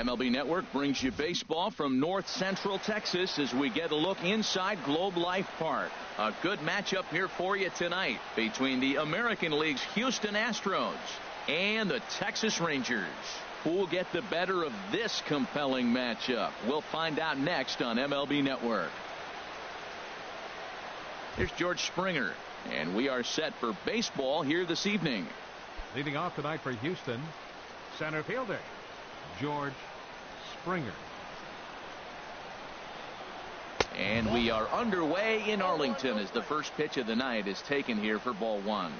MLB Network brings you baseball from North Central Texas as we get a look inside Globe Life Park. A good matchup here for you tonight between the American League's Houston Astros and the Texas Rangers. Who will get the better of this compelling matchup? We'll find out next on MLB Network. Here's George Springer, and we are set for baseball here this evening. Leading off tonight for Houston, center fielder George Springer. And we are underway in Arlington as the first pitch of the night is taken here for ball one.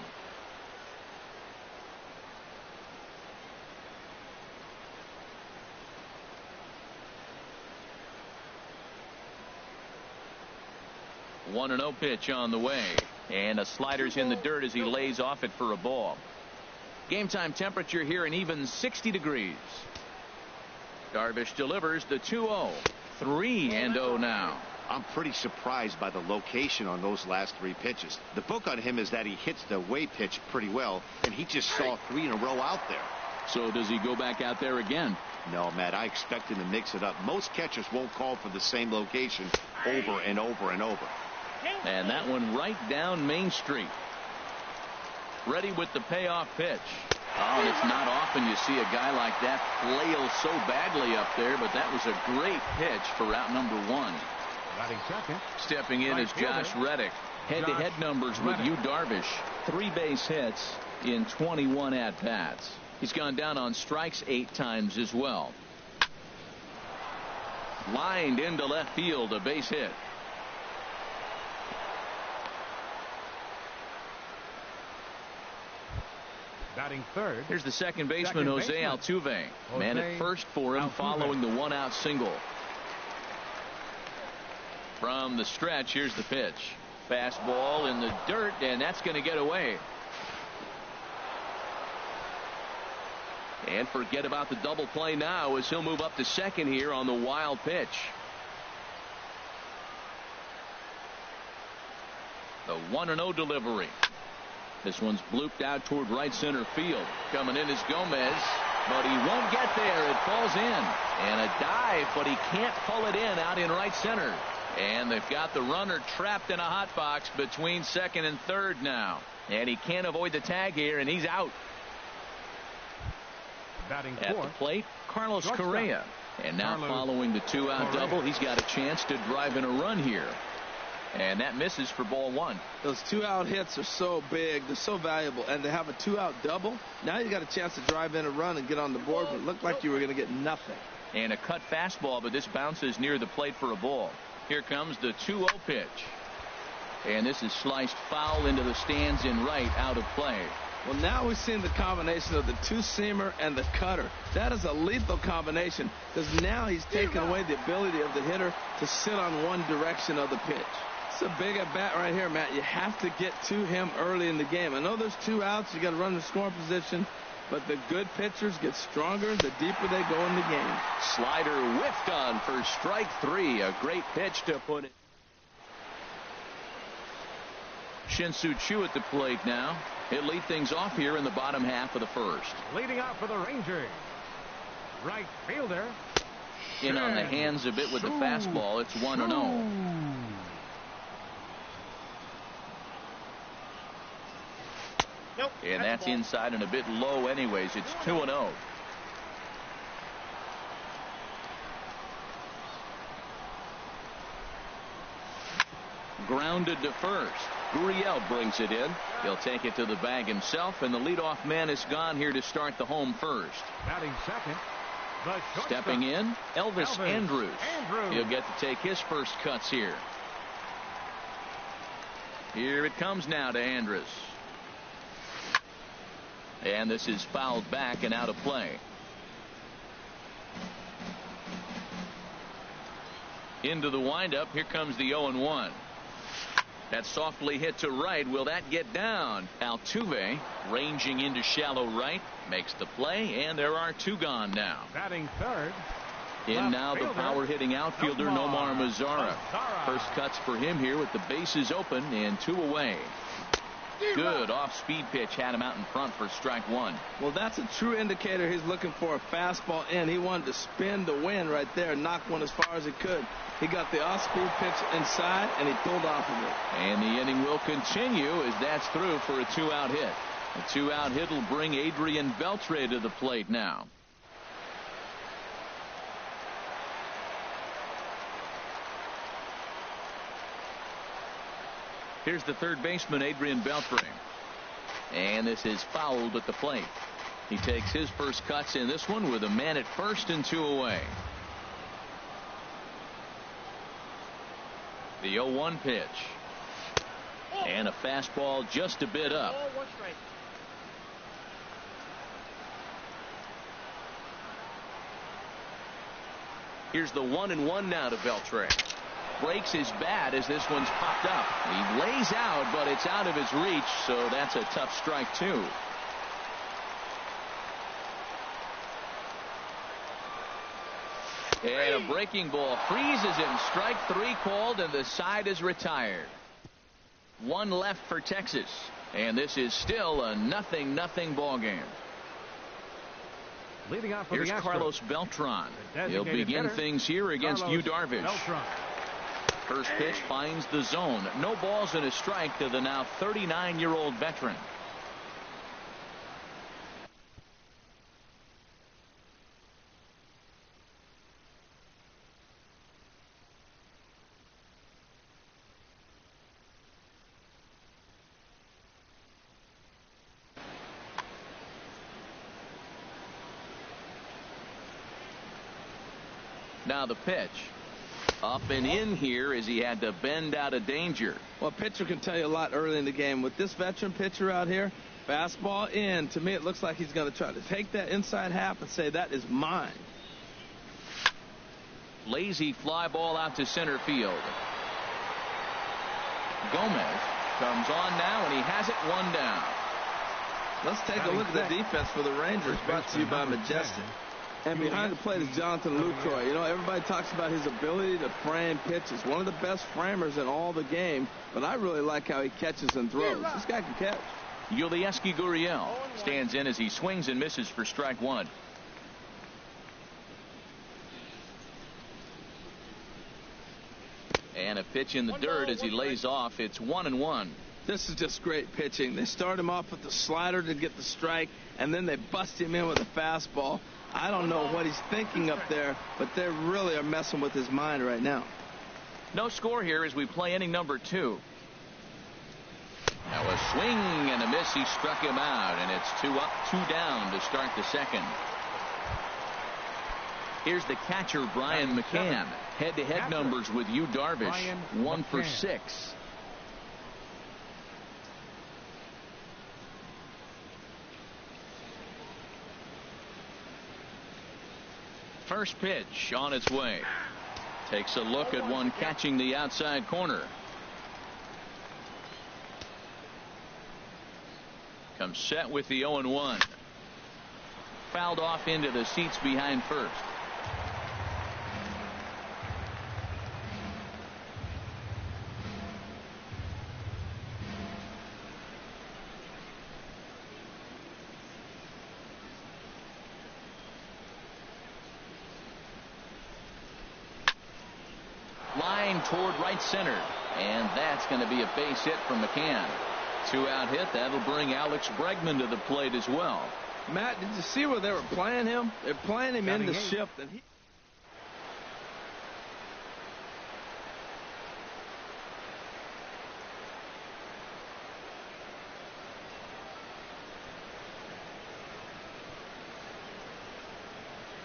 One and 0 pitch on the way, and a slider's in the dirt as he lays off it for a ball. Game time temperature here an even 60 degrees. Darvish delivers the 2-0. 3-0 now. I'm pretty surprised by the location on those last three pitches. The book on him is that he hits the away pitch pretty well, and he just saw 3 in a row out there. So does he go back out there again? No, Matt, I expect him to mix it up. Most catchers won't call for the same location over and over and over. And that one right down Main Street. Ready with the payoff pitch. Oh, and it's not often you see a guy like that flail so badly up there, but that was a great pitch for route number one. Stepping in is Josh Reddick. Head-to-head numbers with Yu Darvish. 3 base hits in 21 at-bats. He's gone down on strikes 8 times as well. Lined into left field, a base hit. Batting third. Here's the second baseman, Jose Altuve. Man at first for him following the 1-out single. From the stretch, here's the pitch. Fastball in the dirt, and that's going to get away. And forget about the double play now as he'll move up to second here on the wild pitch. The 1-0 delivery. This one's blooped out toward right center field. Coming in is Gomez, but he won't get there. It falls in. And a dive, but he can't pull it in out in right center. And they've got the runner trapped in a hot box between second and third now. And he can't avoid the tag here, and he's out. Batting at the plate, Carlos Correa. And now following the 2-out double, he's got a chance to drive in a run here. And that misses for ball one. Those 2-out hits are so big. They're so valuable. And to have a 2-out double, now you got a chance to drive in a run and get on the board. But it looked like you were going to get nothing. And a cut fastball, but this bounces near the plate for a ball. Here comes the 2-0 pitch. And this is sliced foul into the stands in right, out of play. Well, now we've seen the combination of the two-seamer and the cutter. That is a lethal combination because now he's taken away the ability of the hitter to sit on one direction of the pitch. It's a big at-bat right here, Matt. You have to get to him early in the game. I know there's 2 outs. You got to run the scoring position. But the good pitchers get stronger the deeper they go in the game. Slider whiffed on for strike 3. A great pitch to put it. Shin-Soo Choo at the plate now. He'll lead things off here in the bottom half of the first. Leading off for the Rangers, right fielder. In on the hands a bit with the fastball. It's 1-0. And that's inside and a bit low anyways. It's 2-0. Grounded to first. Gurriel brings it in. He'll take it to the bag himself, and the leadoff man is gone here to start the home first. Batting second. Stepping in, Elvis Andrus. He'll get to take his first cuts here. Here it comes now to Andrus. And this is fouled back and out of play. Into the windup. Here comes the 0-1. That's softly hit to right. Will that get down? Altuve ranging into shallow right. Makes the play, and there are 2 gone now. Batting third. In now the power-hitting outfielder Nomar Mazara. First cuts for him here with the bases open and 2 away. Good off-speed pitch had him out in front for strike one. Well, that's a true indicator he's looking for a fastball in. He wanted to spin the wind right there, knock one as far as he could. He got the off-speed pitch inside, and he pulled off of it. And the inning will continue as that's through for a two-out hit. A two-out hit will bring Adrian Beltre to the plate now. Here's the third baseman, Adrian Beltre. And this is fouled at the plate. He takes his first cuts in this one with a man at first and two away. The 0-1 pitch. And a fastball just a bit up. Here's the 1-1 now to Beltre. Breaks his bat as this one's popped up. He lays out, but it's out of his reach, so that's a tough strike, too. And a breaking ball freezes him. Strike three called, and the side is retired. One left for Texas, and this is still a 0-0 ball game. Leading off for Here's the Astros, Carlos Beltran. He'll begin things here against Yu Darvish. Beltran. First pitch finds the zone. No balls and a strike to the now 39-year-old veteran. Now the pitch. Up and in here as he had to bend out of danger. Well, a pitcher can tell you a lot early in the game. With this veteran pitcher out here, fastball in. To me, it looks like he's going to try to take that inside half and say, that is mine. Lazy fly ball out to center field. Gomez comes on now, and he has it one down. Let's take a look at the defense for the Rangers, brought to you by Majestic. And behind the plate is Jonathan Lucroy. You know, everybody talks about his ability to frame pitches. One of the best framers in all the game, but I really like how he catches and throws. This guy can catch. Yulieski Gurriel stands in as he swings and misses for strike one. And a pitch in the dirt as he lays off. It's 1-1. This is just great pitching. They start him off with the slider to get the strike, and then they bust him in with a fastball. I don't know what he's thinking up there, but they really are messing with his mind right now. No score here as we play inning number 2. Now a swing and a miss. He struck him out, and it's 2 up, 2 down to start the second. Here's the catcher, Brian McCann. Head-to-head numbers with Yu Darvish. 1 for 6. First pitch on its way. Takes a look at one catching the outside corner. Comes set with the 0-1. Fouled off into the seats behind first. Line toward right center, and that's going to be a base hit from McCann. 2-out hit. That'll bring Alex Bregman to the plate as well. Matt, did you see where they were playing him? They're playing him in the shift, and he...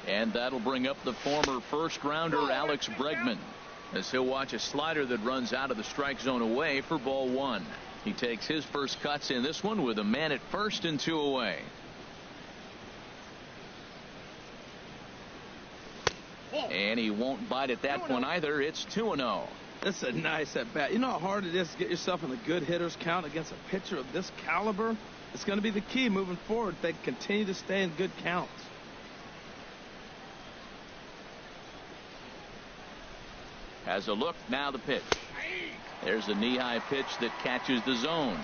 And that'll bring up the former first-rounder Alex Bregman, as he'll watch a slider that runs out of the strike zone away for ball 1. He takes his first cuts in this one with a man at first and 2 away. And he won't bite at that one either. It's 2-0. This is a nice at bat. You know how hard it is to get yourself in a good hitter's count against a pitcher of this caliber? It's going to be the key moving forward. They continue to stay in good counts. Has a look, now the pitch. There's a knee-high pitch that catches the zone.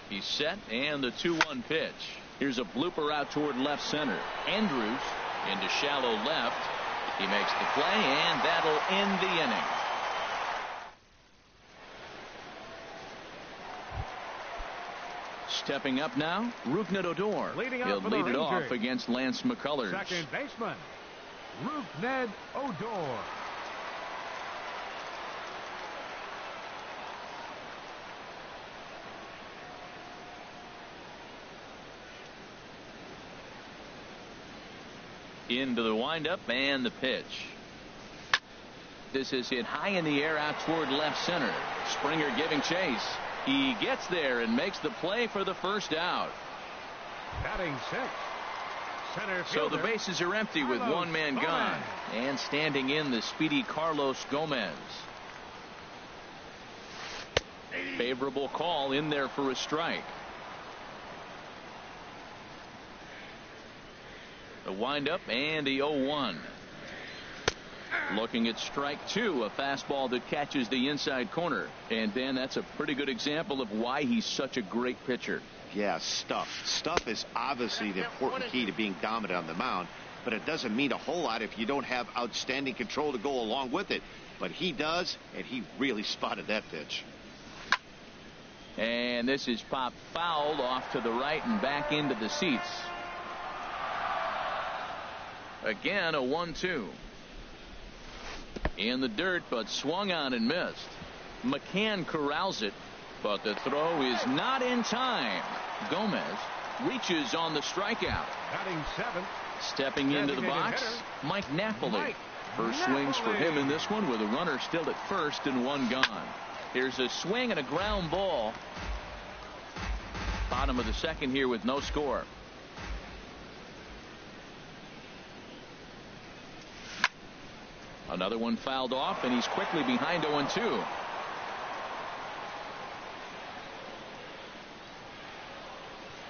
He's set, and the 2-1 pitch. Here's a blooper out toward left center. Andrews into shallow left. He makes the play, and that'll end the inning. Stepping up now, Rougned Odor. He'll lead it off against Lance McCullers. Second baseman, Rougned Odor. Into the windup and the pitch. This is hit high in the air out toward left center. Springer giving chase. He gets there and makes the play for the first out. Batting sixth, center fielder, so the bases are empty with one man gone. And standing in, the speedy Carlos Gomez. Favorable call in there for a strike. The windup and the 0-1. Looking at strike two, a fastball that catches the inside corner. And Dan, that's a pretty good example of why he's such a great pitcher. Yeah, stuff. Stuff is obviously the important key to being dominant on the mound, but it doesn't mean a whole lot if you don't have outstanding control to go along with it. But he does, and he really spotted that pitch. And this is popped foul off to the right and back into the seats. Again, a 1-2. In the dirt, but swung on and missed. McCann corrals it, but the throw is not in time. Gomez reaches on the strikeout. Batting seventh. Stepping into the box, Mike Napoli. First swings for him in this one with a runner still at first and one gone. Here's a swing and a ground ball. Bottom of the second here with no score. Another one fouled off, and he's quickly behind 0-2.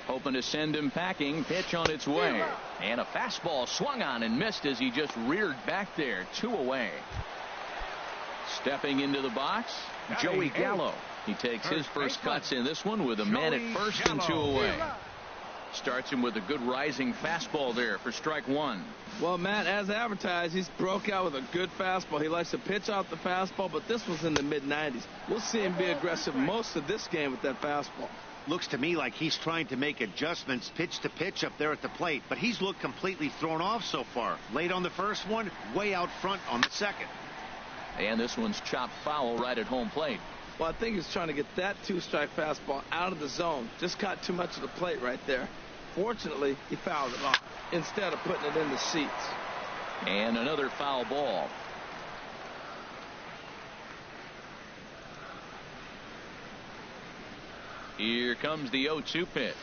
Hoping to send him packing. Pitch on its way. And a fastball swung on and missed as he just reared back there. 2 away. Stepping into the box, Joey Gallo. He takes his first cuts in this one with a man at first and 2 away. Starts him with a good rising fastball there for strike one. Well, Matt, as advertised, he's broke out with a good fastball. He likes to pitch off the fastball, but this was in the mid-90s. We'll see him be aggressive most of this game with that fastball. Looks to me like he's trying to make adjustments pitch to pitch up there at the plate, but he's looked completely thrown off so far. Late on the first one, way out front on the second. And this one's chopped foul right at home plate. Well, I think he's trying to get that 2-strike fastball out of the zone. Just caught too much of the plate right there. Fortunately, he fouled it off instead of putting it in the seats. And another foul ball. Here comes the 0-2 pitch.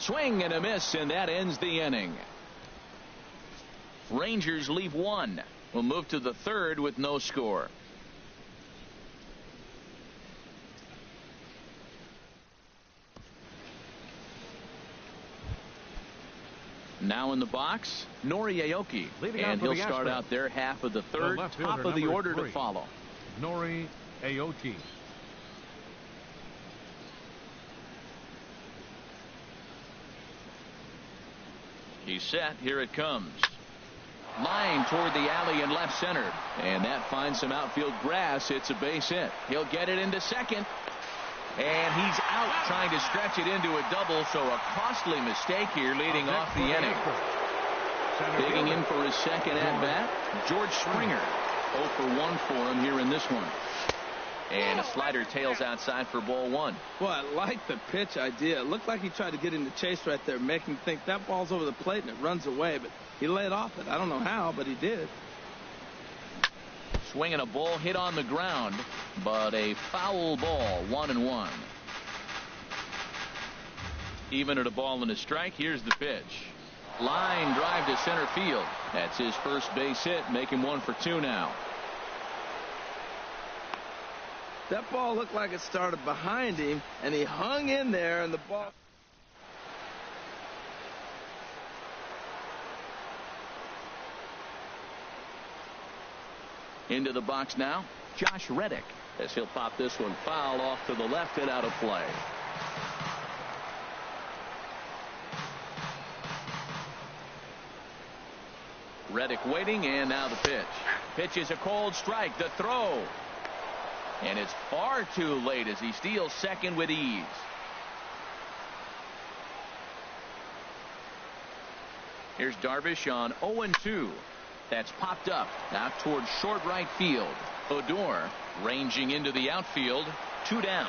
Swing and a miss, and that ends the inning. Rangers leave one. We'll move to the third with no score. Now in the box, Nori Aoki. And he'll start out there half of the third, top of the order to follow. Nori Aoki. He's set. Here it comes. Line toward the alley in left center. And that finds some outfield grass. It's a base hit. He'll get it into second. And he's out trying to stretch it into a double, so a costly mistake here leading off the inning. Digging in for his second at-bat, George Springer. 0 for 1 for him here in this one. And a slider tails outside for ball one. Well, I like the pitch idea. It looked like he tried to get in the chase right there, making him think that ball's over the plate and it runs away, but he laid off it. I don't know how, but he did. Swinging a ball hit on the ground, but a foul ball, 1-1. Even at a ball and a strike, here's the pitch. Line drive to center field. That's his first base hit, make him 1 for 2 now. That ball looked like it started behind him, and he hung in there, and the ball... Into the box now, Josh Reddick, as he'll pop this one foul off to the left and out of play. Reddick waiting, and now the pitch. Pitch is a cold strike. The throw. And it's far too late as he steals second with ease. Here's Darvish on 0-2. That's popped up out towards short right field. Odor ranging into the outfield. 2 down.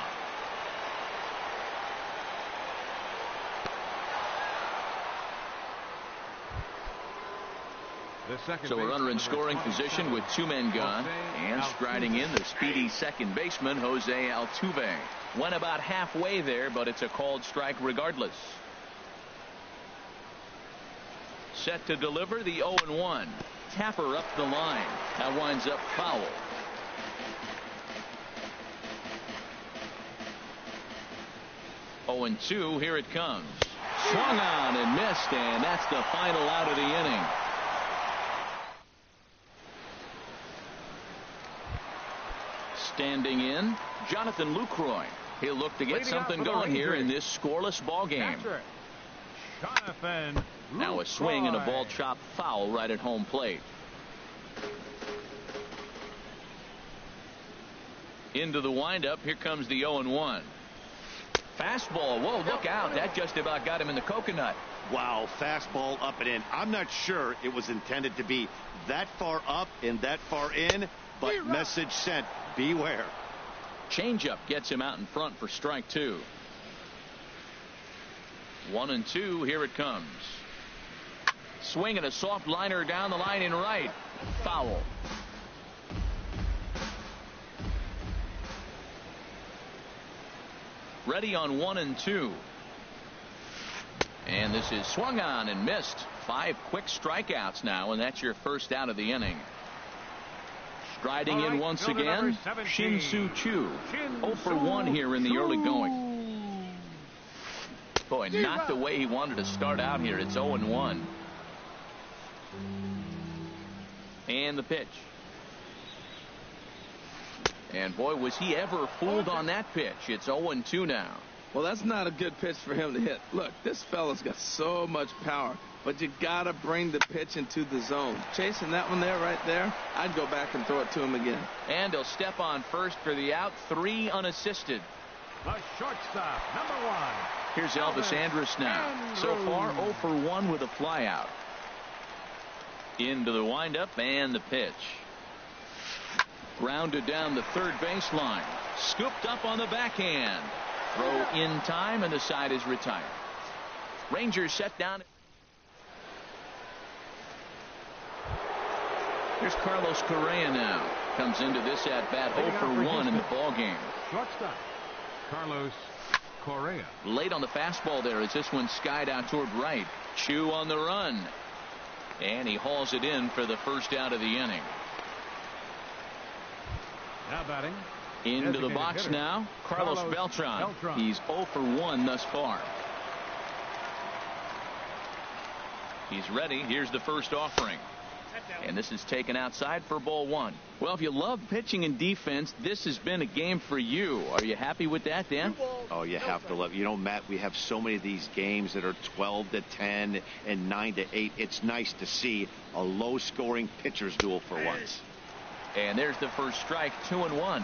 So a runner in scoring position with 2 men gone, and striding in the speedy second baseman Jose Altuve. Went about halfway there, but it's a called strike regardless. Set to deliver the 0-1. Tapper up the line. That winds up foul. Oh, 0-2. Here it comes. Swung on and missed, and that's the final out of the inning. Standing in, Jonathan Lucroy. He'll look to get something going here in this scoreless ball game. Now a swing and a ball chopped foul right at home plate. Into the windup. Here comes the 0-1. Fastball. Whoa, look out. That just about got him in the coconut. Wow, fastball up and in. I'm not sure it was intended to be that far up and that far in, but message sent. Beware. Changeup gets him out in front for strike 2. 1-2. Here it comes. Swing and a soft liner down the line in right. Foul. Ready on 1-2. And this is swung on and missed. 5 quick strikeouts now, and that's your first out of the inning. Striding in once again, Shin-Soo Choo. 0 for 1 here in the early going. Boy, not the way he wanted to start out here. It's 0-1. And the pitch. And boy, was he ever fooled on that pitch. It's 0-2 now. Well, that's not a good pitch for him to hit. Look, this fella's got so much power, but you got to bring the pitch into the zone. Chasing that one there, right there, I'd go back and throw it to him again. And he'll step on first for the out. 3 unassisted. The shortstop, number 1. Here's Elvis Andrus now. So far, 0 for 1 with a flyout. Into the windup and the pitch. Grounded down the third baseline. Scooped up on the backhand. Throw in time, and the side is retired. Rangers set down. Here's Carlos Correa now. Comes into this at bat 0 for 1 in the ball game. Shortstop, Carlos Correa. Late on the fastball there as this one skied out toward right. Choo on the run. And he hauls it in for the first out of the inning. Now batting. Into the box now, Carlos Beltran. He's 0 for 1 thus far. He's ready. Here's the first offering. And this is taken outside for ball 1. Well, if you love pitching and defense, this has been a game for you. Are you happy with that, Dan? Oh, you have to love. You know, Matt, we have so many of these games that are 12-10 and 9-8. It's nice to see a low-scoring pitcher's duel for once. And there's the first strike, 2-1.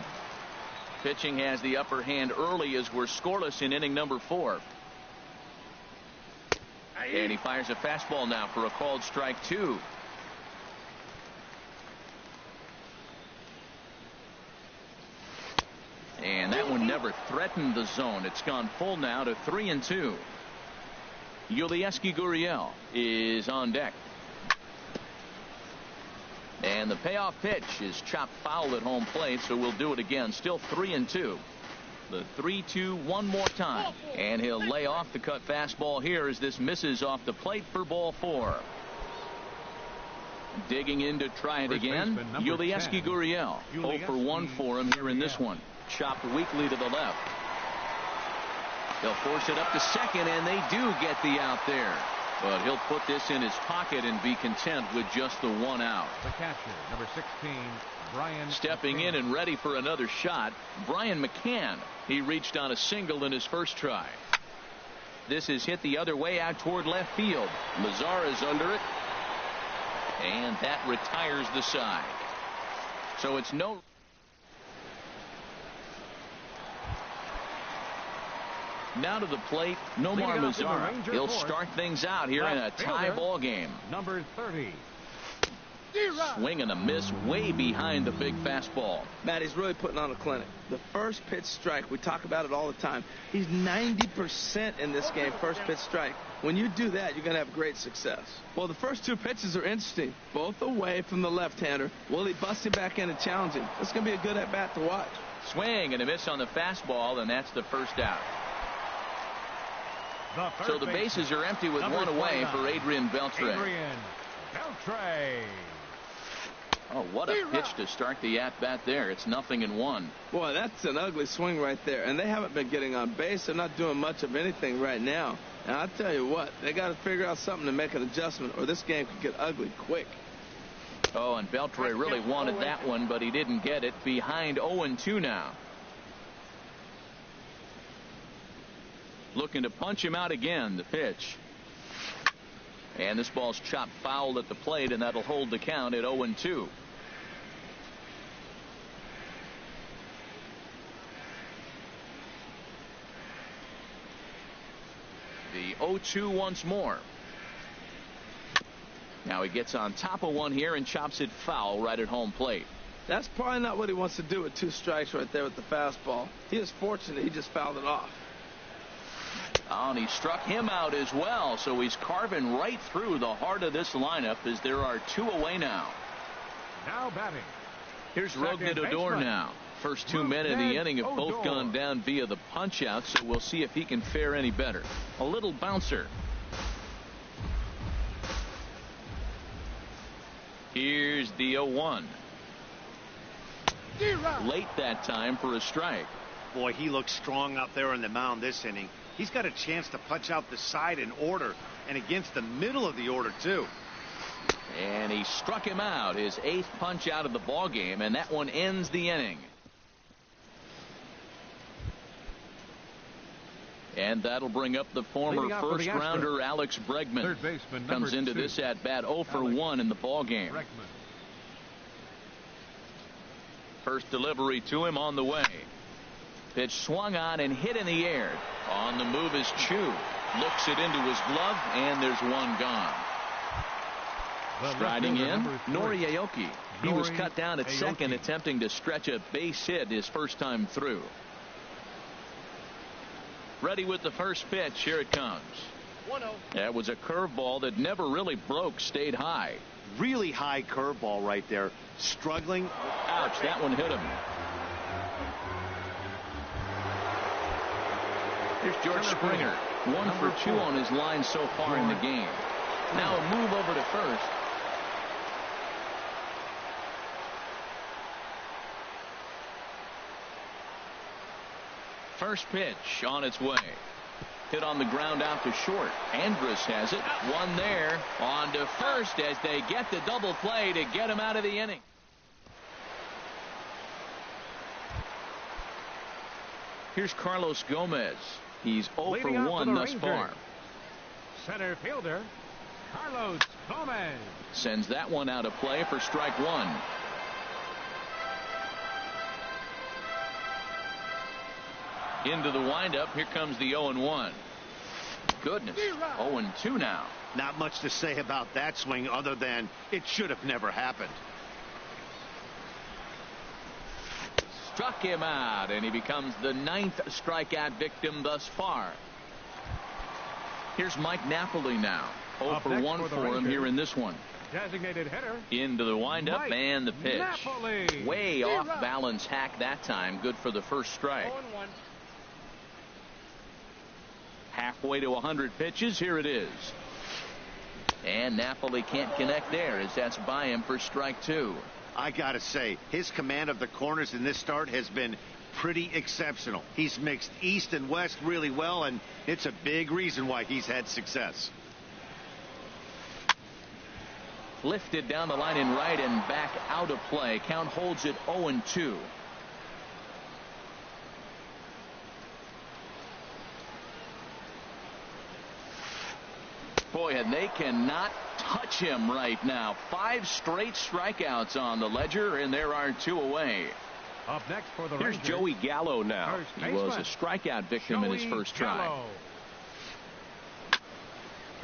Pitching has the upper hand early as we're scoreless in inning number 4. And he fires a fastball now for a called strike 2. And that one never threatened the zone. It's gone full now to 3-2. Yulieski Gurriel is on deck. And the payoff pitch is chopped foul at home plate, so we'll do it again. Still 3-2. The 3-2 one more time. And he'll lay off the cut fastball here as this misses off the plate for ball 4. Digging in to try it again. Yulieski Gurriel. 0 for 1 for him here in this one. Chopped weakly to the left. They'll force it up to second, and they do get the out there. But he'll put this in his pocket and be content with just the 1 out. The catcher, number 16, Brian. Stepping in and ready for another shot, Brian McCann. He reached on a single in his first try. This is hit the other way out toward left field. Lazar is under it. And that retires the side. So it's no. Now to the plate, Nomar Mazara. He'll start things out here in a tie ball game. Number 30. Swing and a miss way behind the big fastball. Matt, he's really putting on a clinic. The first pitch strike, we talk about it all the time. He's 90% in this game, first pitch strike. When you do that, you're going to have great success. Well, the first two pitches are interesting, both away from the left-hander. Will he bust him back in and challenge him? It's going to be a good at-bat to watch. Swing and a miss on the fastball, and that's the first out. So the bases are empty with one away for Adrian Beltre. Oh, what a pitch to start the at-bat there. It's 0-1. Boy, that's an ugly swing right there. And they haven't been getting on base. They're not doing much of anything right now. And I'll tell you what, they got to figure out something to make an adjustment, or this game could get ugly quick. Oh, and Beltre really wanted that one, but he didn't get it. Behind 0-2 now. Looking to punch him out again. The pitch. And this ball's chopped foul at the plate, and that'll hold the count at 0-2. The 0-2 once more. Now he gets on top of one here and chops it foul right at home plate. That's probably not what he wants to do with two strikes right there with the fastball. He is fortunate he just fouled it off. Oh, and he struck him out as well, so he's carving right through the heart of this lineup as there are two away now. Now batting. Here's Rougned Odor now. First 2 men in the inning have both gone down via the punch-out, so we'll see if he can fare any better. A little bouncer. Here's the 0-1. Late that time for a strike. Boy, he looks strong out there on the mound this inning. He's got a chance to punch out the side in order, and against the middle of the order, too. And he struck him out, his 8th punch out of the ball game, and that one ends the inning. And that'll bring up the former first-rounder Alex Bregman. Third baseman, comes into 2. this at-bat 0 for 1 in the ball game. First delivery to him on the way. Pitch swung on and hit in the air. On the move is Chu. Looks it into his glove, and there's one gone. Striding in, Nori Aoki. He was cut down at second, attempting to stretch a base hit his first time through. Ready with the first pitch. Here it comes. 1-0. That was a curveball that never really broke, stayed high. Really high curveball right there. Struggling. Ouch, that one hit him. Here's George Springer. 1 for 2 on his line so far in the game. Now a move over to first. First pitch on its way. Hit on the ground out to short. Andrus has it. One there. On to first as they get the double play to get him out of the inning. Here's Carlos Gomez. He's 0 for 1 thus far. Center fielder Carlos Gomez sends that one out of play for strike 1. Into the windup. Here comes the 0-1. Goodness. 0-2 now. Not much to say about that swing other than it should have never happened. Struck him out, and he becomes the 9th strikeout victim thus far. Here's Mike Napoli now. 0 for 1 for him here in this one. Designated hitter. Into the windup and the pitch. Napoli. Way off balance hack that time. Good for the first strike. 0-1. Halfway to 100 pitches. Here it is. And Napoli can't connect there as that's by him for strike 2. I gotta say, his command of the corners in this start has been pretty exceptional. He's mixed east and west really well, and it's a big reason why he's had success. Lifted down the line in right and back out of play. Count holds it 0-2. Boy, and they cannot touch him right now. 5 straight strikeouts on the ledger, and there are 2 away. Up next for the Here's Rangers, Joey Gallo now. He was a strikeout victim in his first try.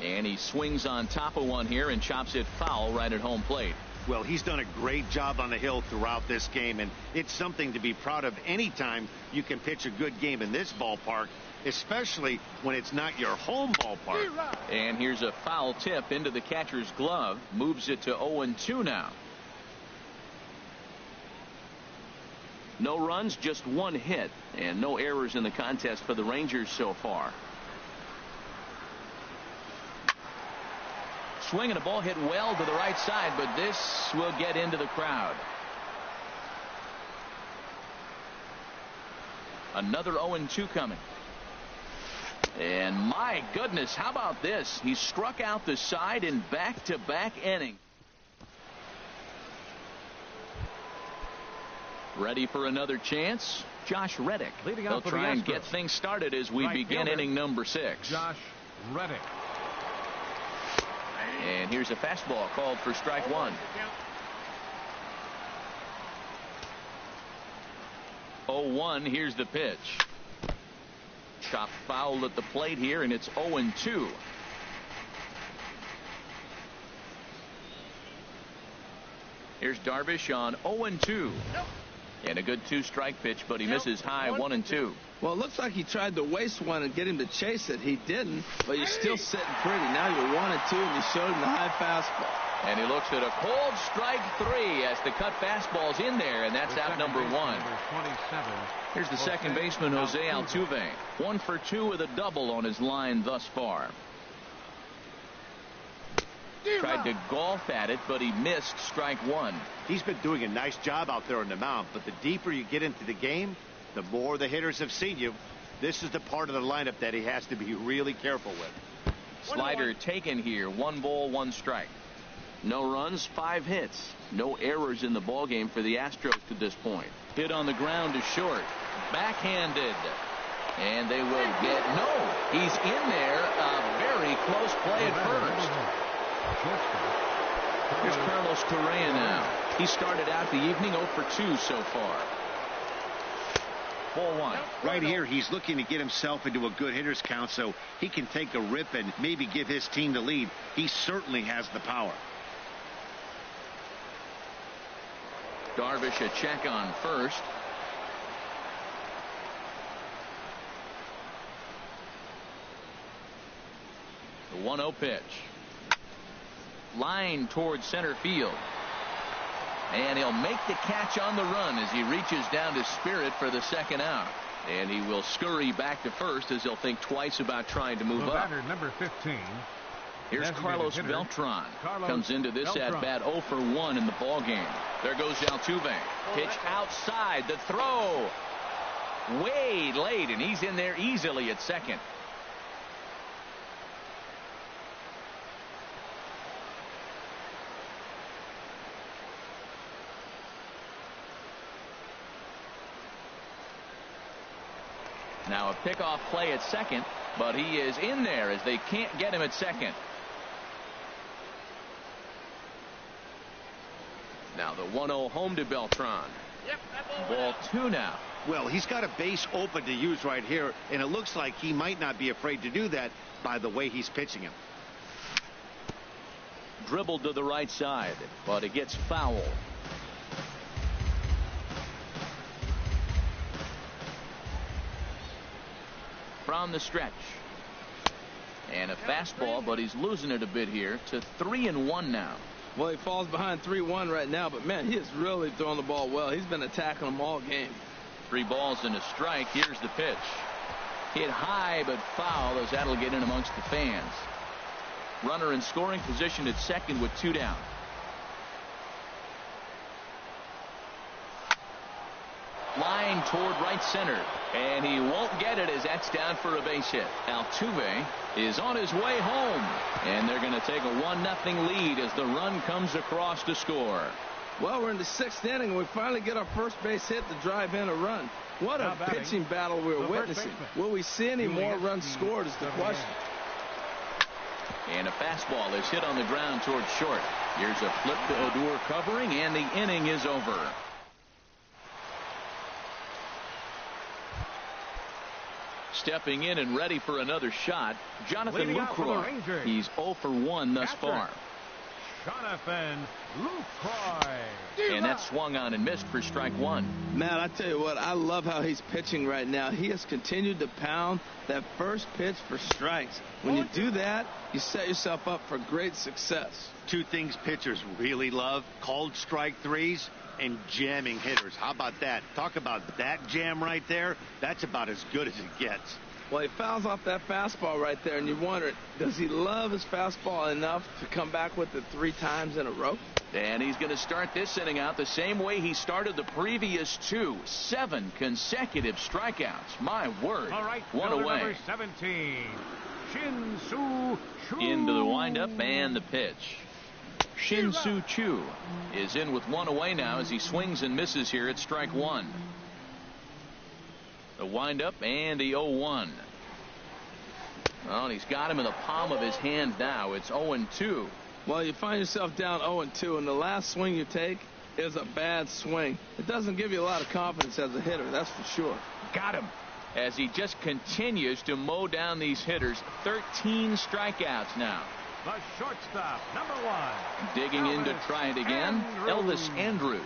And he swings on top of one here and chops it foul right at home plate. Well, he's done a great job on the hill throughout this game, and it's something to be proud of anytime you can pitch a good game in this ballpark, especially when it's not your home ballpark. And here's a foul tip into the catcher's glove. Moves it to 0-2 now. No runs, just 1 hit, and no errors in the contest for the Rangers so far. Swinging a ball hit well to the right side, but this will get into the crowd. Another 0-2 coming. And my goodness, how about this? He struck out the side in back-to-back innings. Ready for another chance? Josh Reddick. They'll try and get things started as we begin inning number 6. Josh Reddick. And here's a fastball called for strike 1. 0-1. Here's the pitch. Chopped foul at the plate here, and it's 0-2. Here's Darvish on 0-2. And a good 2-strike pitch, but he misses high 1-2. Well, it looks like he tried to waste one and get him to chase it. He didn't, but you're still sitting pretty. Now you're 1-2, and you showed him the high fastball. And he looks at a cold strike 3 as the cut fastball's in there, and that's out number 1. Here's the second baseman, Jose Altuve. 1 for 2 with a double on his line thus far. Tried to golf at it, but he missed strike 1. He's been doing a nice job out there on the mound, but the deeper you get into the game, the more the hitters have seen you. This is the part of the lineup that he has to be really careful with. Slider taken here. 1 ball, 1 strike. No runs, 5 hits. No errors in the ballgame for the Astros to this point. Hit on the ground to short. Backhanded. And they will get no. He's in there. A very close play at first. Here's Carlos Correa now. He started out the evening 0 for 2 so far. Ball 1. Right here, he's looking to get himself into a good hitter's count so he can take a rip and maybe give his team the lead. He certainly has the power. Darvish a check on first. The 1-0 pitch. Line towards center field. And he'll make the catch on the run as he reaches down to Spirit for the second out. And he will scurry back to first as he'll think twice about trying to move up. Number 15. Here's Carlos Beltran. Comes into this at bat 0 for 1 in the ball game. There goes Altuve. Pitch outside. The throw way late, and he's in there easily at second. Now a pickoff play at second, but he is in there as they can't get him at second. Now the 1-0 home to Beltran. Ball 2 now. Well, he's got a base open to use right here, and it looks like he might not be afraid to do that by the way he's pitching him. Dribbled to the right side, but it gets foul. From the stretch. And a fastball, but he's losing it a bit here to 3-1 now. Well, he falls behind 3-1 right now, but man, he is really throwing the ball well. He's been attacking them all game. 3 balls and a strike. Here's the pitch. Hit high but foul as that'll get in amongst the fans. Runner in scoring position at second with 2 down. Line toward right center, and he won't get it as that's down for a base hit. Altuve is on his way home, and they're going to take a 1-0 lead as the run comes across to score. Well, we're in the 6th inning, and we finally get our first base hit to drive in a run. What a pitching battle we're witnessing. Will we see any more runs scored is the question. And a fastball is hit on the ground towards short. Here's a flip to Odor covering, and the inning is over. Stepping in and ready for another shot, Jonathan Lucroy. He's 0 for 1 thus far. Jonathan Lucroy. And that swung on and missed for strike one. Man, I tell you what, I love how he's pitching right now. He has continued to pound that first pitch for strikes. When you do that, you set yourself up for great success. Two things pitchers really love: called strike threes and jamming hitters. How about that? Talk about that jam right there. That's about as good as it gets. Well, he fouls off that fastball right there, and you wonder, does he love his fastball enough to come back with it 3 times in a row? And he's going to start this inning out the same way he started the previous 2. 7 consecutive strikeouts. My word. All right, one away. Number 17, Shin-Soo Choo. Into the windup and the pitch. Shin-Soo Choo is in with 1 away now as he swings and misses here at strike 1. The windup and the 0-1. Well, he's got him in the palm of his hand now. It's 0-2. Well, you find yourself down 0-2, and the last swing you take is a bad swing. It doesn't give you a lot of confidence as a hitter, that's for sure. Got him. As he just continues to mow down these hitters. 13 strikeouts now. The shortstop, number 1. Digging in to try it again. Elvis Andrus.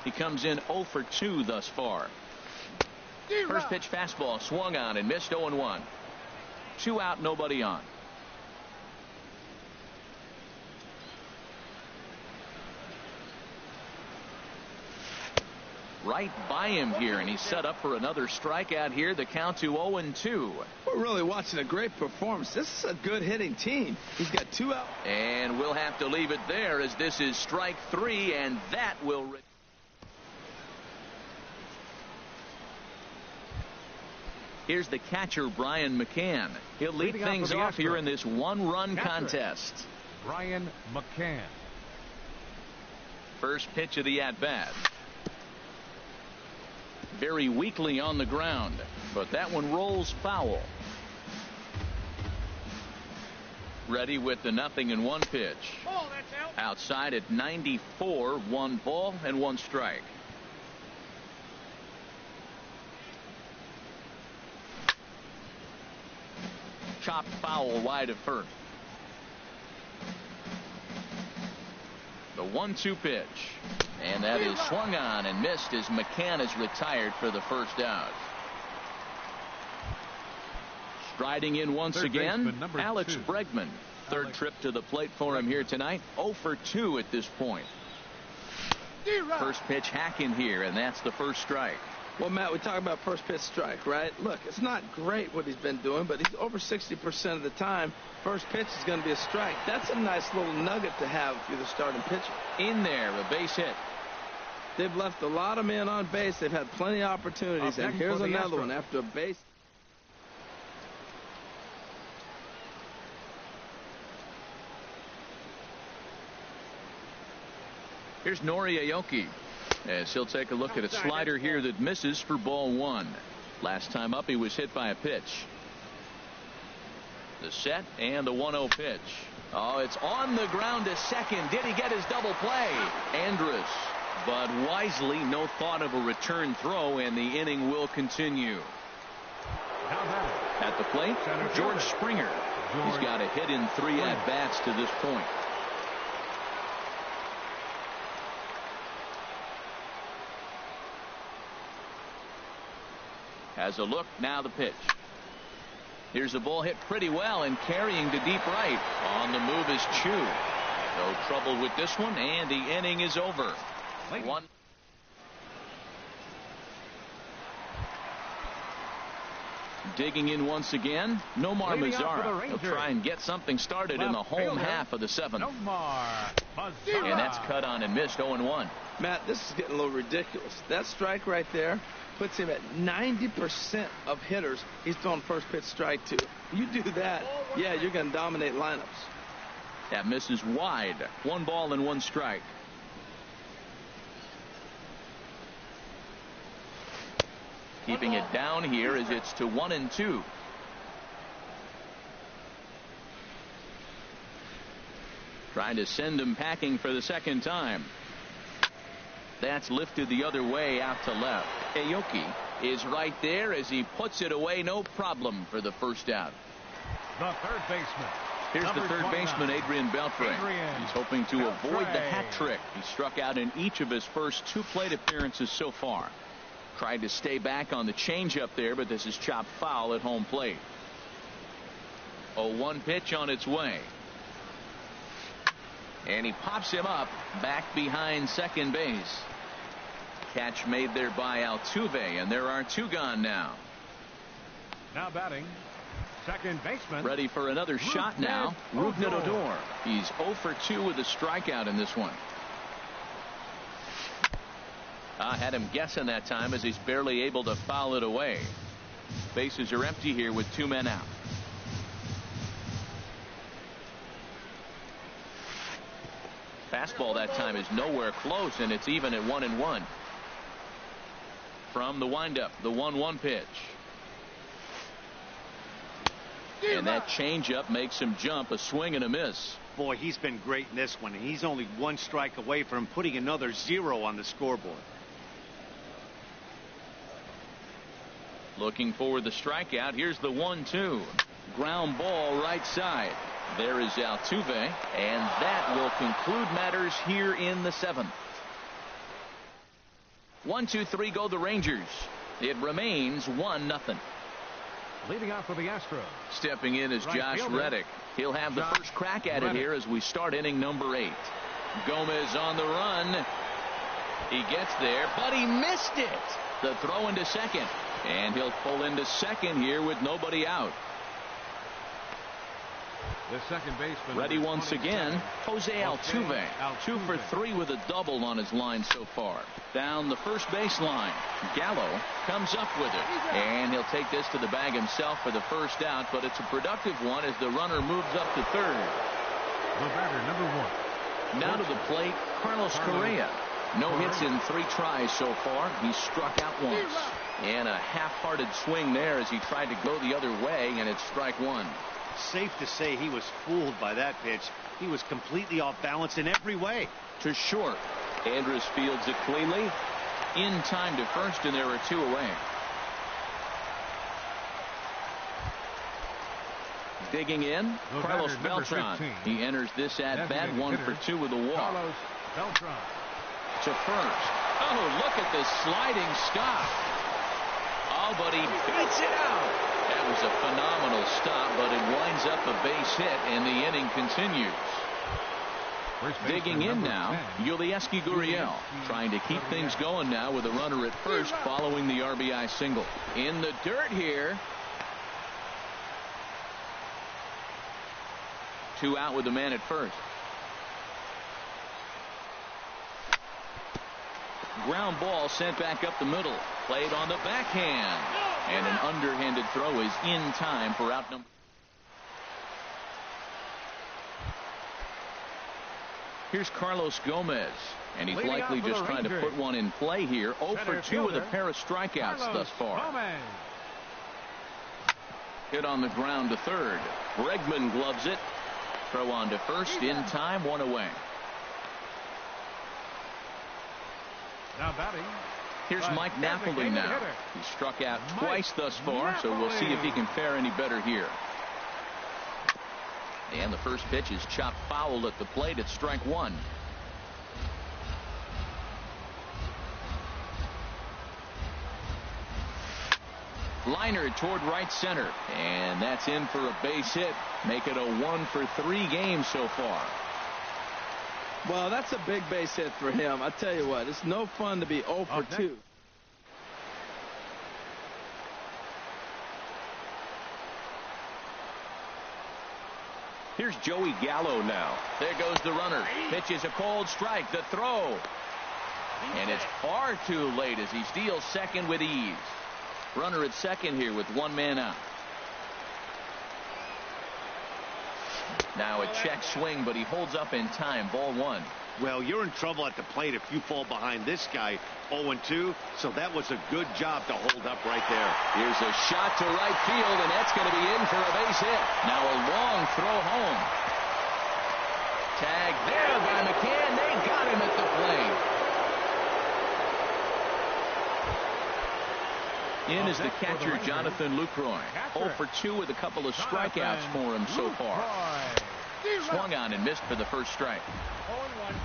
He comes in 0 for 2 thus far. First pitch fastball swung on and missed. 0-1. 2 out, nobody on. Right by him here, and he's set up for another strikeout here. The count to 0-2. We're really watching a great performance. This is a good hitting team. He's got 2 out. And we'll have to leave it there as this is strike 3, and that will. Here's the catcher, Brian McCann. He'll lead things off here in this 1-run contest. Brian McCann. First pitch of the at-bat. Very weakly on the ground, but that one rolls foul. Ready with the 0-1 pitch. Oh, that's out. Outside at 94, 1 ball and 1 strike. Chopped foul wide of first. The 1-2 pitch. And that is swung on and missed as McCann is retired for the first out. Striding in once again, Alex Bregman. Third trip to the plate for him here tonight. 0 for 2 at this point. First pitch hack in here, and that's the first strike. Well, Matt, we talk about first pitch strike, right? Look, it's not great what he's been doing, but he's over 60% of the time. First pitch is going to be a strike. That's a nice little nugget to have if you're the starting pitcher. In there, a base hit. They've left a lot of men on base. They've had plenty of opportunities, and here's another one after a base. Here's Nori Aoki, as he'll take a look at a slider here that misses for ball 1. Last time up, he was hit by a pitch. The set and the 1-0 pitch. Oh, it's on the ground to second. Did he get his double play? Andrus, but wisely, no thought of a return throw, and the inning will continue. At the plate, George Springer. He's got a hit in 3 at-bats to this point. Has a look, now the pitch. Here's a ball hit pretty well and carrying to deep right. On the move is Chu. No trouble with this one, and the inning is over. 1. Digging in once again, Nomar Mazara. He'll try and get something started in the home half of the 7th. And that's cut on and missed. 0-1. Matt, this is getting a little ridiculous. That strike right there puts him at 90% of hitters he's throwing first pitch strike to. You do that, yeah, you're going to dominate lineups. That misses wide. 1 ball and 1 strike. Keeping it down here as it's to 1-2. Trying to send him packing for the second time. That's lifted the other way out to left. Aoki is right there as he puts it away. No problem for the first out. The third baseman. Here's the third baseman, Adrian Beltre. He's hoping to avoid the hat trick. He struck out in each of his first 2 plate appearances so far. Tried to stay back on the changeup there, but this is chopped foul at home plate. 0-1 pitch on its way. And he pops him up back behind second base. Catch made there by Altuve, and there are 2 gone now. Now batting, second baseman. Ready for another shot now. Rougned Odor. He's 0 for 2 with a strikeout in this one. Had him guessing that time as he's barely able to foul it away. Bases are empty here with 2 men out. Fastball that time is nowhere close, and it's even at 1-1. From the windup, the 1-1 pitch. And that changeup makes him jump. A swing and a miss. Boy, he's been great in this one. He's only 1 strike away from putting another 0 on the scoreboard. Looking for the strikeout. Here's the 1-2. Ground ball right side. There is Altuve, and that will conclude matters here in the 7th. 1-2-3 go the Rangers. It remains 1-0. Leading off for the Astros. Stepping in is Josh Reddick. He'll have the first crack at it here as we start inning number 8. Gomez on the run. He gets there, but he missed it. The throw into second, and he'll pull into second here with nobody out. The second baseman. Ready once again, Jose Altuve. 2 for 3 with a double on his line so far. Down the first baseline. Gallo comes up with it, and he'll take this to the bag himself for the first out, but it's a productive one as the runner moves up to third. The batter, number 1. Now to the plate, Carlos Correa. No hits in 3 tries so far. He's struck out once. And a half-hearted swing there as he tried to go the other way, and it's strike 1. Safe to say he was fooled by that pitch. He was completely off balance in every way. To short. Andrus fields it cleanly. In time to first, and there are 2 away. Digging in, Carlos Beltran. He enters this at bat 1 for 2 with a walk. Carlos Beltran. To first. Oh, look at this sliding stop. Oh, but he beats it out. That was a phenomenal stop, but it winds up a base hit, and the inning continues. Digging in now, Yulieski Gurriel, trying to keep things going now with a runner at first following the RBI single. In the dirt here. 2 out with the man at first. Ground ball sent back up the middle. Played on the backhand. And an underhanded throw is in time for out number. Here's Carlos Gomez. And he's likely just trying to put one in play here. 0 for 2 with a pair of strikeouts thus far. Hit on the ground to third. Bregman gloves it. Throw on to first. In time, 1 away. Now batting. Here's Mike Napoli now. He struck out twice thus far, so we'll see if he can fare any better here. And the first pitch is chopped foul at the plate at strike 1. Liner toward right center, and that's in for a base hit. Make it a 1 for 3 game so far. Well, that's a big base hit for him. I tell you what, it's no fun to be 0 for 2. Here's Joey Gallo now. There goes the runner. Pitch is a cold strike. The throw. And it's far too late as he steals second with ease. Runner at second here with 1 man out. Now a check swing, but he holds up in time. Ball 1. Well, you're in trouble at the plate if you fall behind this guy 0-2, so that was a good job to hold up right there. Here's a shot to right field, and that's going to be in for a base hit. Now a long throw home. Tag there by McCann. They got him at the plate. In is the catcher, Jonathan Lucroy. 0 for 2 with a couple of strikeouts for him so far. Swung on and missed for the first strike. 0-1.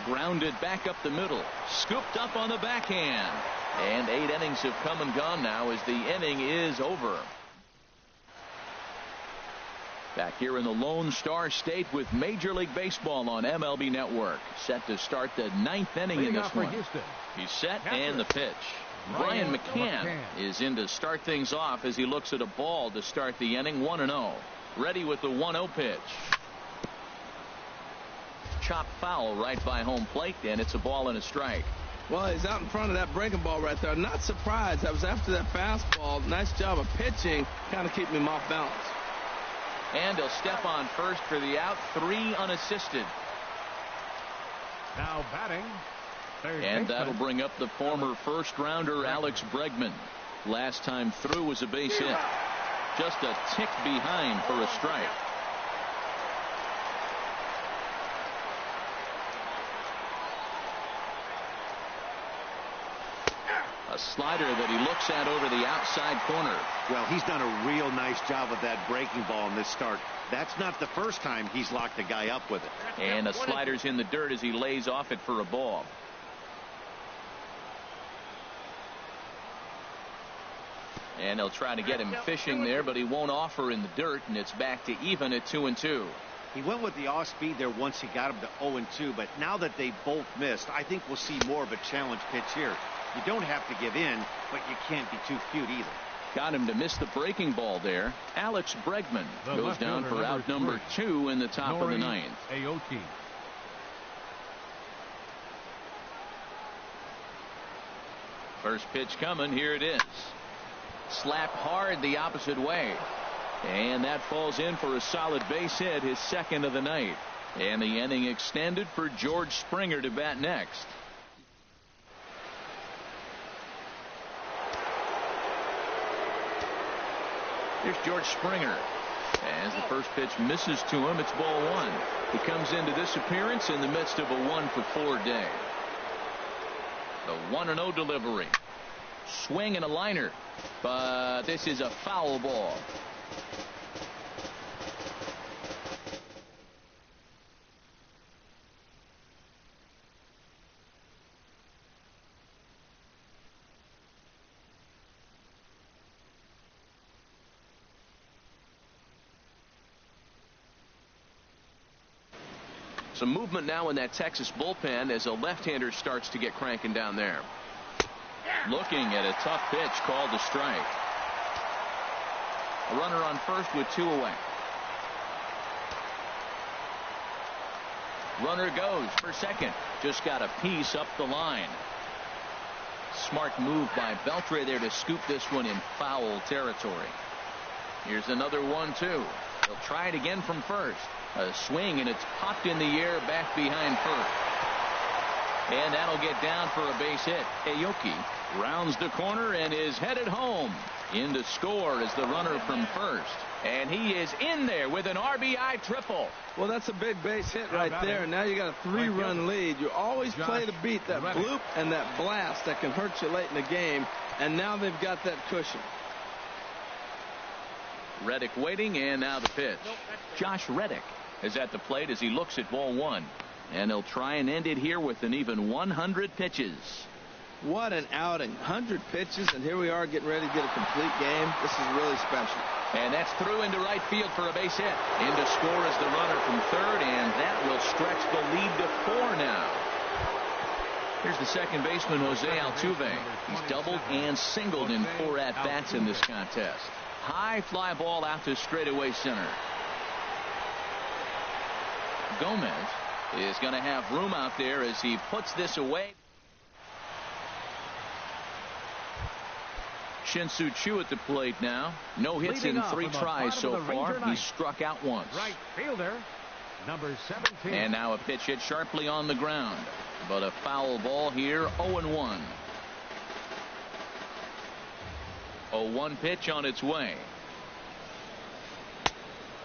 Grounded back up the middle. Scooped up on the backhand. And 8 innings have come and gone now as the inning is over. Back here in the Lone Star State with Major League Baseball on MLB Network. Set to start the 9th inning in this one. He's set and the pitch. Brian McCann is in to start things off as he looks at a ball to start the inning. 1-0. Ready with the 1-0 pitch. Chop foul right by home plate, and it's a ball and a strike. Well, he's out in front of that breaking ball right there. Not surprised. That was after that fastball. Nice job of pitching, kind of keeping him off balance. And he'll step on first for the out. 3 unassisted. Now batting. And that'll bring up the former first-rounder Alex Bregman. Last time through was a base hit. Just a tick behind for a strike. A slider that he looks at over the outside corner. Well, he's done a real nice job with that breaking ball in this start. That's not the first time he's locked a guy up with it. And a slider's in the dirt as he lays off it for a ball. And they'll try to get him fishing there, but he won't offer in the dirt, and it's back to even at 2-2. He went with the off speed there once he got him to 0-2, but now that they both missed, I think we'll see more of a challenge pitch here. You don't have to give in, but you can't be too cute either. Got him to miss the breaking ball there. Alex Bregman goes down for out number 2 in the top of the 9th. First pitch coming. Here it is. Slapped hard the opposite way. And that falls in for a solid base hit, his second of the night. And the inning extended for George Springer to bat next. Here's George Springer. As the first pitch misses to him, it's ball 1. He comes into this appearance in the midst of a 1-for-4 day. The 1-0 delivery. Swing and a liner. But this is a foul ball. Some movement now in that Texas bullpen as a left-hander starts to get cranking down there. Looking at a tough pitch called a strike. A runner on first with 2 away. Runner goes for second. Just got a piece up the line. Smart move by Beltre there to scoop this one in foul territory. Here's another 1-2. He'll try it again from first. A swing, and it's popped in the air back behind first. And that'll get down for a base hit. Aoki rounds the corner and is headed home. In to score is the runner from first. And he is in there with an RBI triple. Well, that's a big base hit right there. And now you got a 3-run lead. You always play to beat that bloop and that blast that can hurt you late in the game. And now they've got that cushion. Reddick waiting, and now the pitch. Josh Reddick is at the plate as he looks at ball 1. And he'll try and end it here with an even 100 pitches. What an outing. 100 pitches, and here we are getting ready to get a complete game. This is really special. And that's through into right field for a base hit. In to score is the runner from third, and that will stretch the lead to 4 now. Here's the second baseman, Jose Altuve. He's doubled and singled in 4 at-bats in this contest. High fly ball out to straightaway center. Gomez is going to have room out there as he puts this away. Shin-Soo Choo at the plate now. No hits in 3 tries so far. He struck out once. Right fielder, number 17. And now a pitch hit sharply on the ground. But a foul ball here, 0-1. 0-1 pitch on its way.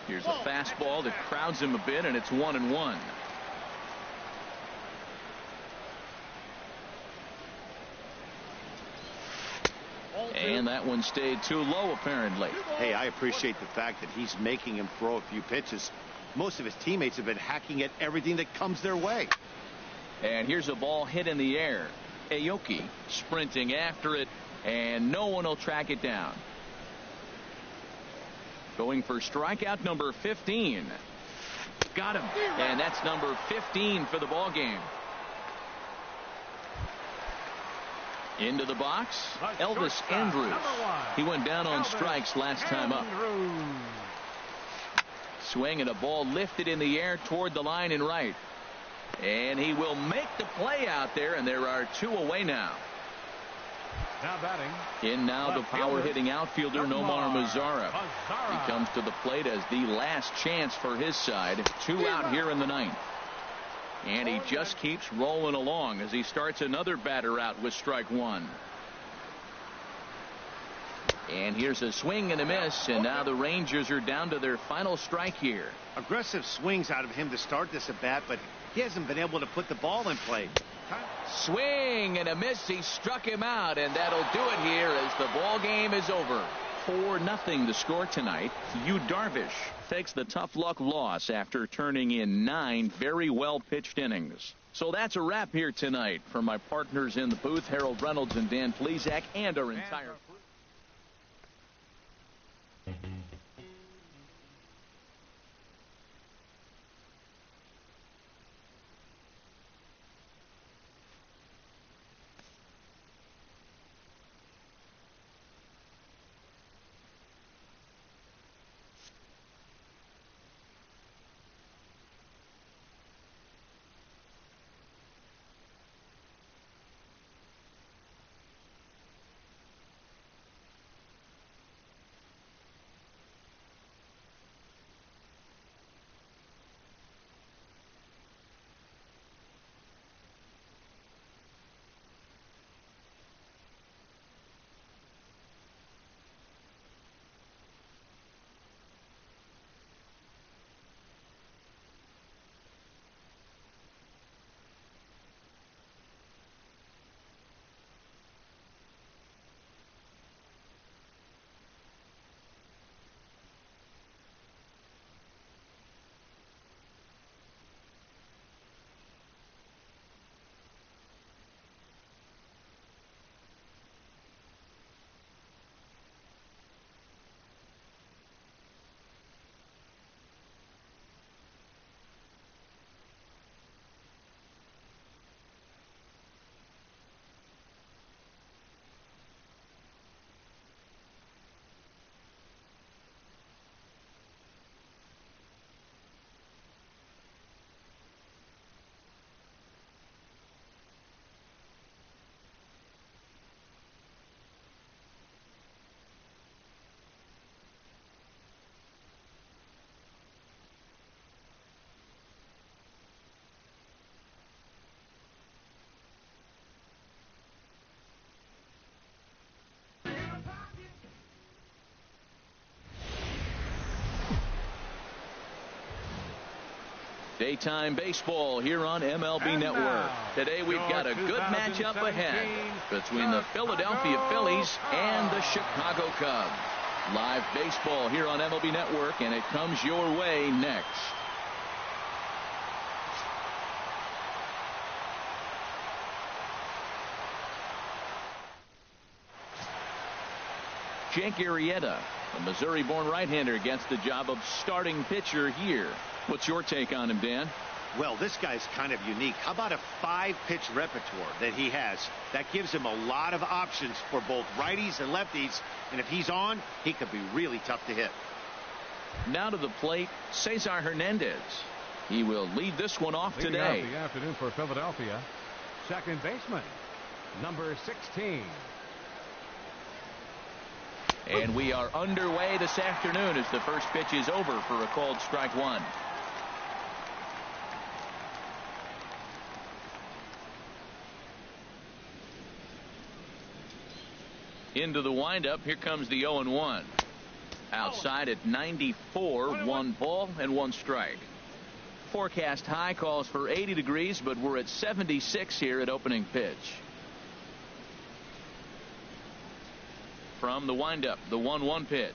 Here's a fastball that crowds him a bit, and it's 1-1. And that one stayed too low, apparently. Hey, I appreciate the fact that he's making him throw a few pitches. Most of his teammates have been hacking at everything that comes their way. And here's a ball hit in the air. Aoki sprinting after it, and no one will track it down. Going for strikeout number 15. Got him. And that's number 15 for the ball game. Into the box, Elvis Andrus. He went down on strikes last time up. Swing and a ball lifted in the air toward the line and right. And he will make the play out there, and there are 2 away now. Now batting. In now the power-hitting outfielder Nomar Mazara. He comes to the plate as the last chance for his side. 2 out here in the 9th. And he just keeps rolling along as he starts another batter out with strike 1. And here's a swing and a miss, and now the Rangers are down to their final strike here. Aggressive swings out of him to start this at bat, but he hasn't been able to put the ball in play. Swing and a miss. He struck him out, and that'll do it here as the ball game is over. 4-0 the score tonight. Yu Darvish takes the tough luck loss after turning in 9 very well pitched innings. So that's a wrap here tonight. From my partners in the booth, Harold Reynolds and Dan Plesac, and our entire daytime baseball here on MLB Network. Today we've got a good matchup ahead between the Philadelphia Phillies and the Chicago Cubs. Live baseball here on MLB Network, and it comes your way next. Jake Arrieta, a Missouri-born right-hander, gets the job of starting pitcher here. What's your take on him, Dan? Well, this guy's kind of unique. How about a 5-pitch repertoire that he has? That gives him a lot of options for both righties and lefties. And if he's on, he could be really tough to hit. Now to the plate, Cesar Hernandez. He will lead this one off today. Leading off the afternoon for Philadelphia, second baseman, number 16. And we are underway this afternoon as the first pitch is over for a called strike 1. Into the windup. Here comes the 0-1. Outside at 94, 1 ball and 1 strike. Forecast high calls for 80 degrees, but we're at 76 here at opening pitch. From the windup, the 1-1 pitch.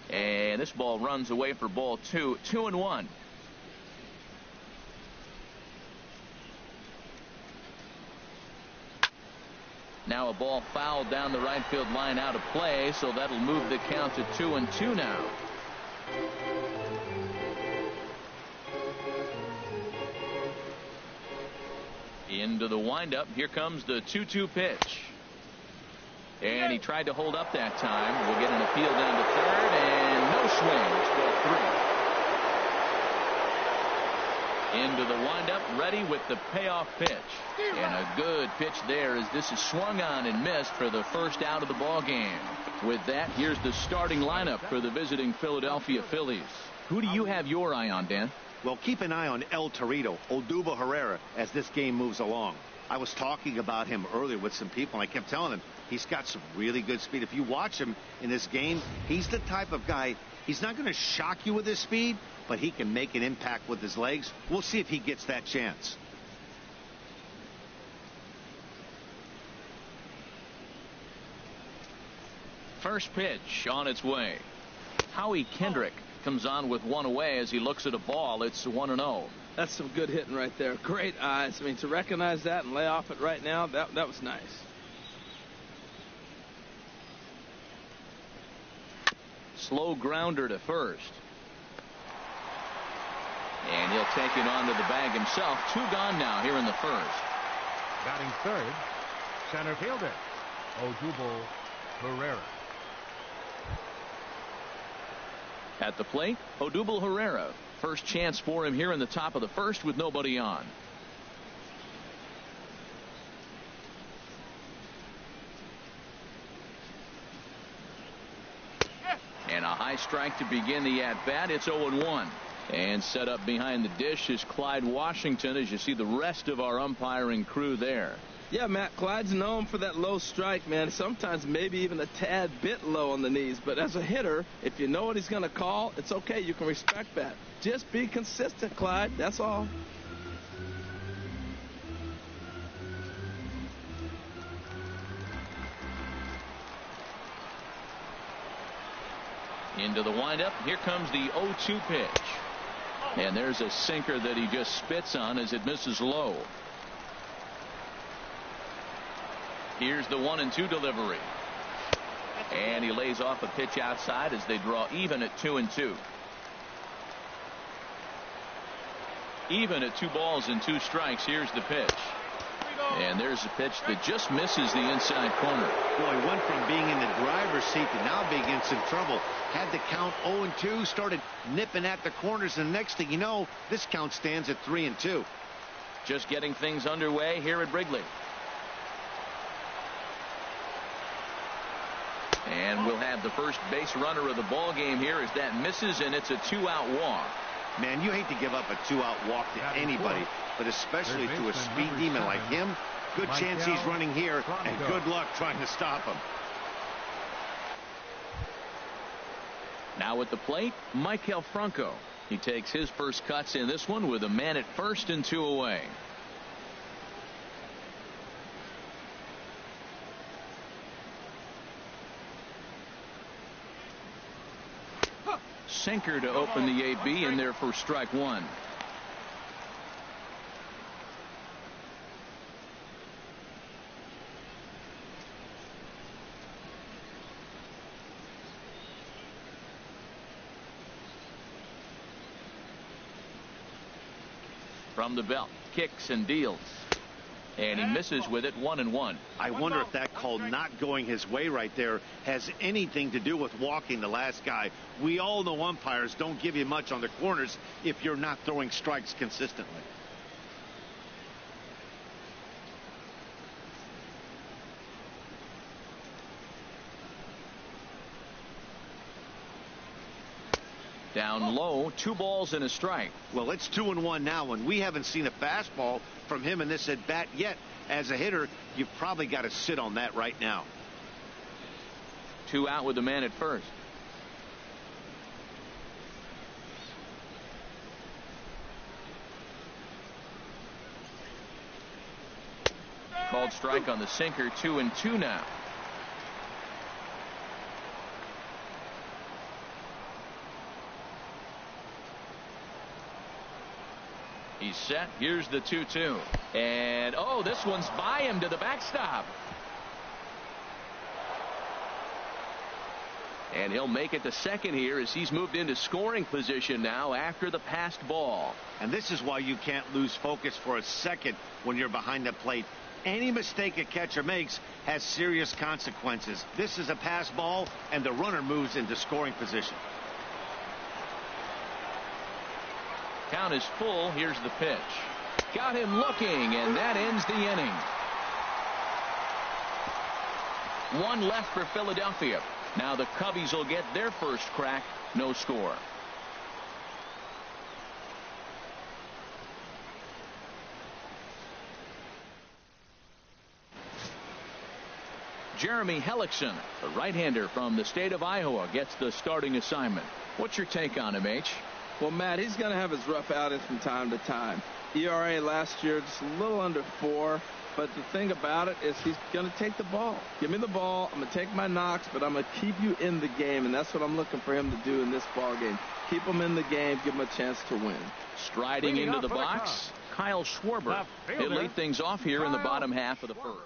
And this ball runs away for ball 2. 2-1. Now a ball fouled down the right field line, out of play, so that'll move the count to 2-2 now. Into the windup. Here comes the 2-2 pitch. And he tried to hold up that time. We'll get an appeal down to third, and no swing. It's ball 3. Into the windup, ready with the payoff pitch. And a good pitch there as this is swung on and missed for the first out of the ball game. With that, here's the starting lineup for the visiting Philadelphia Phillies. Who do you have your eye on, Dan? Well, keep an eye on El Torito, Odubel Herrera, as this game moves along. I was talking about him earlier with some people, and I kept telling them he's got some really good speed. If you watch him in this game, he's the type of guy, he's not going to shock you with his speed, but he can make an impact with his legs. We'll see if he gets that chance. First pitch on its way. Howie Kendrick comes on with 1 away as he looks at a ball. It's 1-0. That's some good hitting right there. Great eyes. I mean, to recognize that and lay off it right now, that was nice. Slow grounder to first. And he'll take it onto the bag himself. 2 gone now here in the first. Batting third, center fielder, Odubel Herrera. At the plate, Odubel Herrera. First chance for him here in the top of the first with nobody on. And a high strike to begin the at-bat. It's 0-1. And set up behind the dish is Clyde Washington, as you see the rest of our umpiring crew there. Yeah, Matt, Clyde's known for that low strike, man. Sometimes maybe even a tad bit low on the knees. But as a hitter, if you know what he's going to call, it's okay. You can respect that. Just be consistent, Clyde. That's all. Into the windup. Here comes the 0-2 pitch. And there's a sinker that he just spits on as it misses low. Here's the 1-2 delivery. And he lays off a pitch outside as they draw even at 2-2. Even at 2 balls and 2 strikes. Here's the pitch. And there's a pitch that just misses the inside corner. Boy, went from being in the driver's seat to now being in some trouble. Had the count 0-2, started nipping at the corners, and next thing you know, this count stands at 3-2. Just getting things underway here at Wrigley. And we'll have the first base runner of the ball game here as that misses, and it's a 2-out walk. Man, you hate to give up a 2-out walk to anybody, but especially to a speed demon like him. Good chance he's running here, and good luck trying to stop him. Now at the plate, Michael Franco. He takes his first cuts in this one with a man at first and 2 away. Sinker to open the AB in there for strike 1. From the belt, kicks and deals. And he misses with it, 1-1. I wonder if that call not going his way right there has anything to do with walking the last guy. We all know umpires don't give you much on the corners if you're not throwing strikes consistently. Down low, 2 balls and a strike. Well, it's 2-1 now, and we haven't seen a fastball from him in this at bat yet. As a hitter, you've probably got to sit on that right now. 2 out with the man at first. Called strike on the sinker. 2-2 now. He's set. Here's the 2-2. And, oh, this one's by him to the backstop. And he'll make it to second here as he's moved into scoring position now after the passed ball. And this is why you can't lose focus for a second when you're behind the plate. Any mistake a catcher makes has serious consequences. This is a pass ball, and the runner moves into scoring position. Count is full. Here's the pitch. Got him looking, and that ends the inning. One left for Philadelphia. Now the Cubbies will get their first crack. No score. Jeremy Hellickson, the right-hander from the state of Iowa, gets the starting assignment. What's your take on him, H? Well, Matt, he's going to have his rough outings from time to time. ERA last year just a little under 4. But the thing about it is he's going to take the ball. Give me the ball. I'm going to take my knocks, but I'm going to keep you in the game, and that's what I'm looking for him to do in this ball game. Keep him in the game, give him a chance to win. Striding into the box, Kyle Schwarber. He'll lead things off here in the bottom half of the first.